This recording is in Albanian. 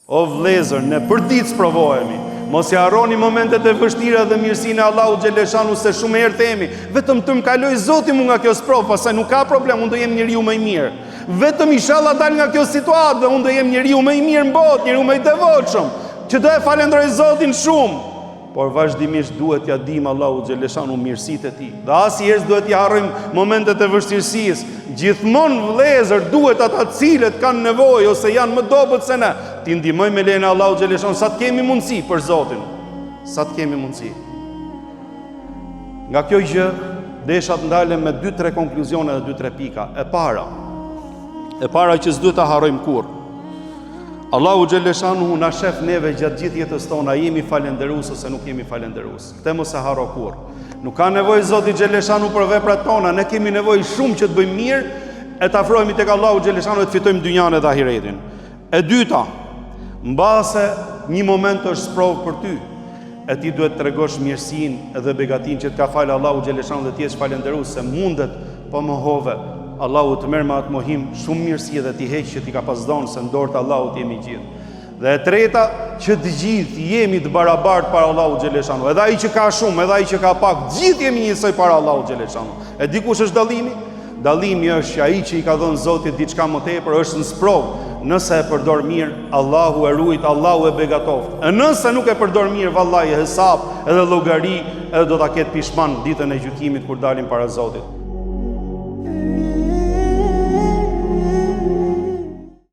O vlezër, ne përditës provohemi. Mos i harroni momentet e vështira dhe mirësinë e Allahut xhaleshanu, se shumë herë themi, vetëm të më kaloj Zoti mu nga kjo sprovë, pastaj nuk ka problem, unë do jem njeriu më i mirë. Vetëm inshallah dal nga kjo situatë dhe unë do jem njeriu më i mirë në botë, njeriu më i devotshëm, që do e falenderoj Zotin shumë. Por vazhdimisht duhet t'ja dim Allahu xhaleshanu mirësitë e tij. Dhe asnjëherë duhet t'i harrojmë momentet e vështirësisë. Gjithmonë vëllezër duhet ata cilët kanë nevojë ose janë më dobët se ne, t'i ndihmojmë me lejen e Allahu xhaleshanu sa të kemi mundësi për Zotin. Sa të kemi mundësi. Nga kjo gjë desha të ndalem me 2-3 konkluzione dhe 2-3 pika. E para që s'duhet ta harrojmë kurrë. Allahu xhaleshanu na shef neve gjatë gjithë jetës tonë, a jemi falendërues ose nuk jemi falendërues. Këtë mos e harro kurrë. Nuk ka nevojë Zoti xhaleshanu për veprat tona, ne kemi nevojë shumë që të bëjmë mirë e të afrohemi tek Allahu xhaleshanu e të fitojmë dynjan dhe ahiretin. E dyta, mbase një moment është sprovë për ty, e ti duhet të tregosh mirësinë dhe begatin që të ka falë Allahu xhaleshanu dhe ti jesh falendërues, se mundet po mohove Allahu të merr me atë mohim shumë mirësi dhe t'i heq që t'i ka pas dhënë, se në dorë të Allahut jemi gjithë. Dhe e treta, që të gjithë jemi të barabartë para Allahut xhaleshanu. Edhe ai që ka shumë, edhe ai që ka pak, gjithë jemi njësoj para Allahut xhaleshanu. E di kush është dallimi? Dallimi është që ai që i ka dhënë Zoti diçka më tepër është në sprovë. Nëse e përdor mirë, Allahu e ruajt, Allahu e begatoft. E nëse nuk e përdor mirë, vallahi hesab edhe llogari edhe do ta ketë pishman ditën e gjykimit kur dalim para Zotit.